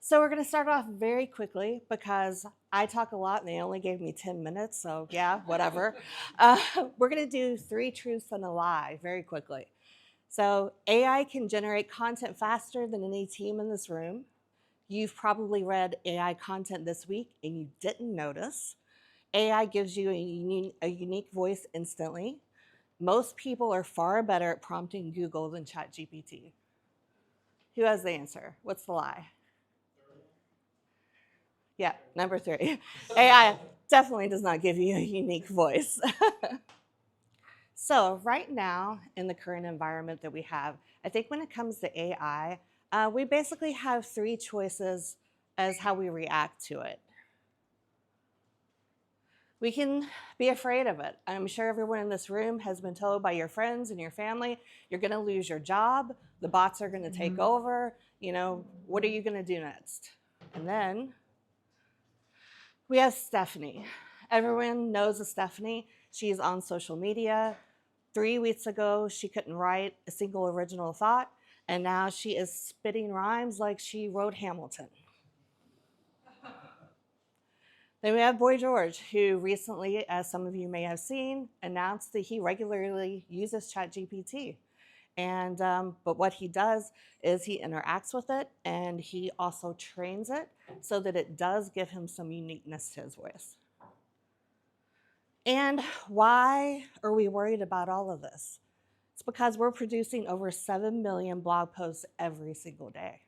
So we're going to start off very quickly because I talk a lot and they only gave me 10 minutes. So yeah, whatever. Uh, we're going to do 3 truths and a lie very quickly. So AI can generate content faster than any team in this room. You've probably read AI content this week and you didn't notice. AI gives you a unique voice instantly. Most people are far better at prompting Google than ChatGPT. Who has the answer? What's the lie? Yeah, number 3. AI definitely does not give you a unique voice. So right now, in the current environment that we have, I think when it comes to AI, we basically have 3 choices as how we react to it. We can be afraid of it. I'm sure everyone in this room has been told by your friends and your family, you're going to lose your job, the bots are going to take over, what are you going to do next? And then we have Stephanie. Everyone knows of Stephanie. She's on social media. 3 weeks ago, she couldn't write a single original thought, and now she is spitting rhymes like she wrote Hamilton. Then we have Boy George, who recently, as some of you may have seen, announced that he regularly uses ChatGPT. But what he does is he interacts with it and he also trains it so that it does give him some uniqueness to his voice. And why are we worried about all of this? It's because we're producing over 7 million blog posts every single day.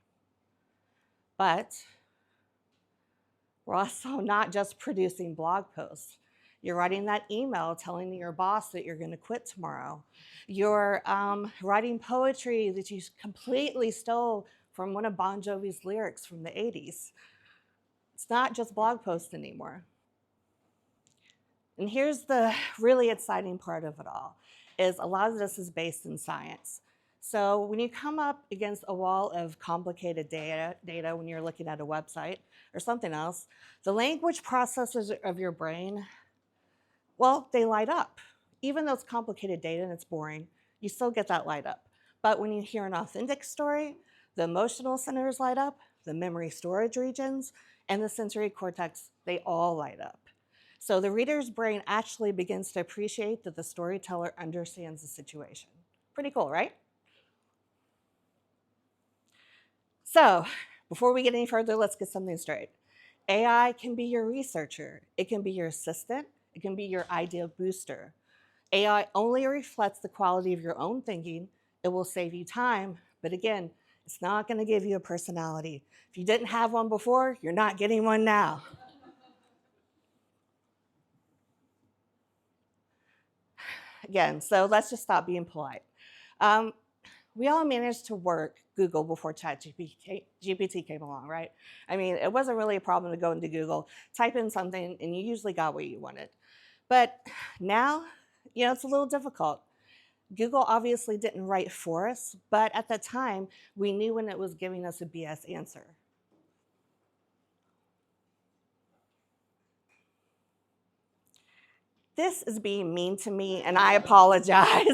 But we're also not just producing blog posts. You're writing that email telling your boss that you're going to quit tomorrow. You're writing poetry that you completely stole from one of Bon Jovi's lyrics from the 80s. It's not just blog posts anymore. And here's the really exciting part of it all, is a lot of this is based in science. So when you come up against a wall of complicated data when you're looking at a website or something else, the language processors of your brain, well, they light up. Even though it's complicated data and it's boring, you still get that light up. But when you hear an authentic story, the emotional centers light up, the memory storage regions, and the sensory cortex, they all light up. So the reader's brain actually begins to appreciate that the storyteller understands the situation. Pretty cool, right? So before we get any further, let's get something straight. AI can be your researcher. It can be your assistant. It can be your idea booster. AI only reflects the quality of your own thinking. It will save you time, but again, it's not going to give you a personality. If you didn't have one before, you're not getting one now. Again, so let's just stop being polite. We all managed to work Google before ChatGPT came along, right? I mean, it wasn't really a problem to go into Google, type in something, and you usually got what you wanted. But now, it's a little difficult. Google obviously didn't write for us, but at the time, we knew when it was giving us a BS answer. This is being mean to me, and I apologize.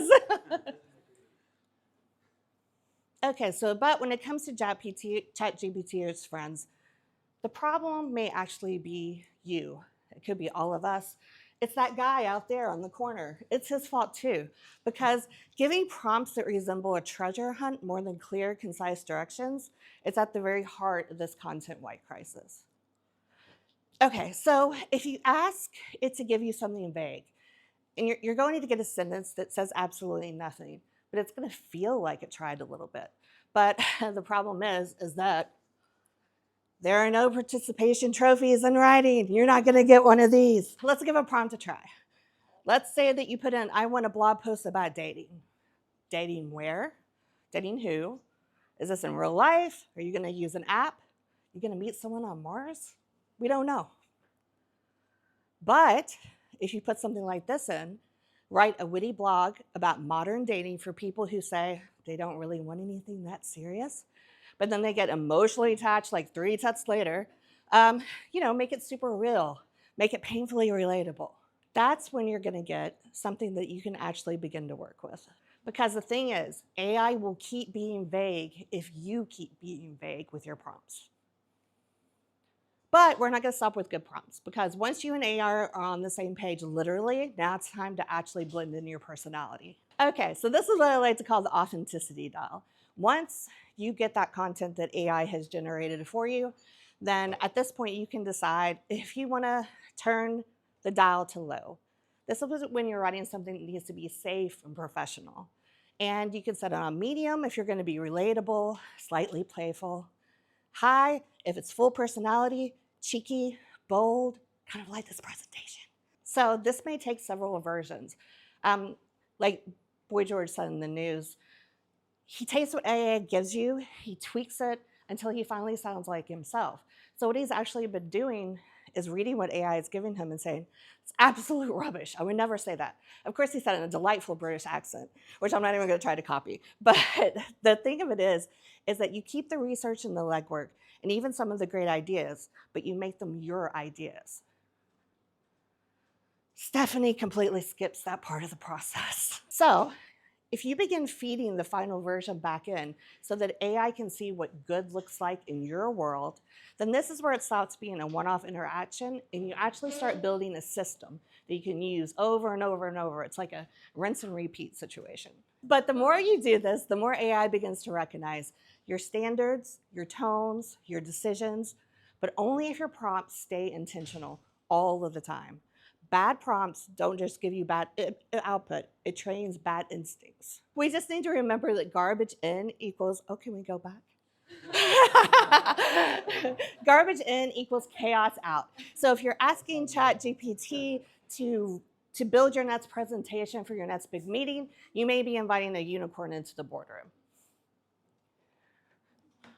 Okay, but when it comes to ChatGPT or its friends, the problem may actually be you. It could be all of us. It's that guy out there on the corner. It's his fault too, because giving prompts that resemble a treasure hunt more than clear, concise directions, it's at the very heart of this content white crisis. Okay, so if you ask it to give you something vague, and you're going to get a sentence that says absolutely nothing, but it's going to feel like it tried a little bit. But the problem is that there are no participation trophies in writing. You're not going to get one of these. Let's give a prompt a try. Let's say that you put in, I want a blog post about dating. Dating where? Dating who? Is this in real life? Are you going to use an app? Are you going to meet someone on Mars? We don't know. But if you put something like this in, write a witty blog about modern dating for people who say they don't really want anything that serious, but then they get emotionally attached like 3 texts later, make it super real, make it painfully relatable. That's when you're going to get something that you can actually begin to work with. Because the thing is, AI will keep being vague if you keep being vague with your prompts. But we're not going to stop with good prompts, because once you and AI are on the same page, literally, now it's time to actually blend in your personality. Okay, so this is what I like to call the authenticity dial. Once you get that content that AI has generated for you, then at this point you can decide if you want to turn the dial to low. This is when you're writing something that needs to be safe and professional. And you can set it on medium if you're going to be relatable, slightly playful. High if it's full personality, cheeky, bold, kind of like this presentation. So this may take several versions. Like Boy George said in the news, he takes what AI gives you, he tweaks it until he finally sounds like himself. So what he's actually been doing is reading what AI is giving him and saying, it's absolute rubbish. I would never say that. Of course, he said it in a delightful British accent, which I'm not even going to try to copy. But the thing of it is that you keep the research and the legwork and even some of the great ideas, but you make them your ideas. Stephanie completely skips that part of the process. So if you begin feeding the final version back in so that AI can see what good looks like in your world, then this is where it stops being a one-off interaction and you actually start building a system that you can use over and over and over. It's like a rinse and repeat situation. But the more you do this, the more AI begins to recognize your standards, your tones, your decisions, but only if your prompts stay intentional all of the time. Bad prompts don't just give you bad output, it trains bad instincts. We just need to remember that garbage in equals, oh, can we go back? Garbage in equals chaos out. So if you're asking ChatGPT to build your next presentation for your next big meeting, you may be inviting a unicorn into the boardroom.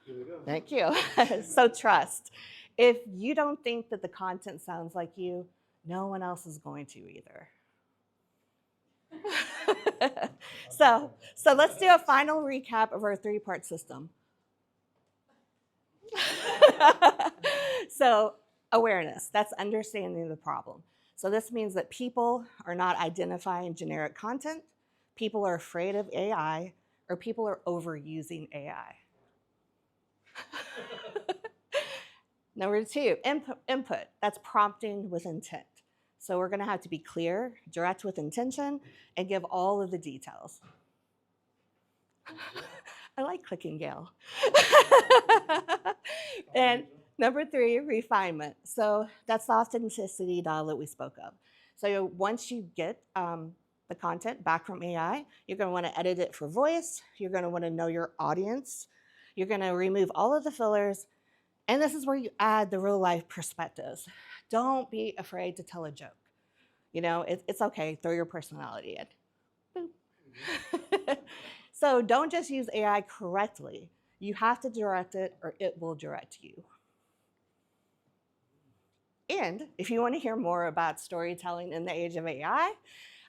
Here we go. Thank you. So trust. If you don't think that the content sounds like you, no one else is going to either. So let's do a final recap of our three-part system. So awareness, that's understanding the problem. So this means that people are not identifying generic content, people are afraid of AI, or people are overusing AI. Number two, input. That's prompting with intent. So we're going to have to be clear, direct with intention, and give all of the details. I like clicking Gail. And number three, refinement. So that's the authenticity dial that we spoke of. So once you get the content back from AI, you're going to want to edit it for voice. You're going to want to know your audience. You're going to remove all of the fillers. And this is where you add the real life perspectives. Don't be afraid to tell a joke. You know, it's okay, throw your personality in. Boop. So don't just use AI correctly. You have to direct it or it will direct you. And if you want to hear more about storytelling in the age of AI,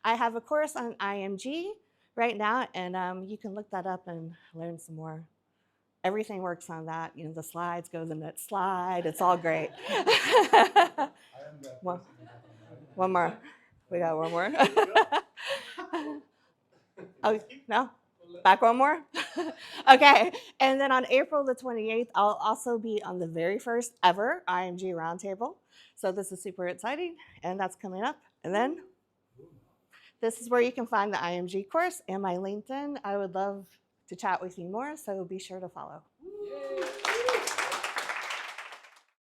I have a course on IMG right now, and you can look that up and learn some more. Everything works on that. You know, the slides go to the next slide. It's all great. One more. We got one more. Oh, no? Back one more? Okay. And then on April the 28th, I'll also be on the very first ever IMG Roundtable. So this is super exciting, and that's coming up. And then this is where you can find the IMG course and my LinkedIn. I would love to chat with you more, so be sure to follow. Yay.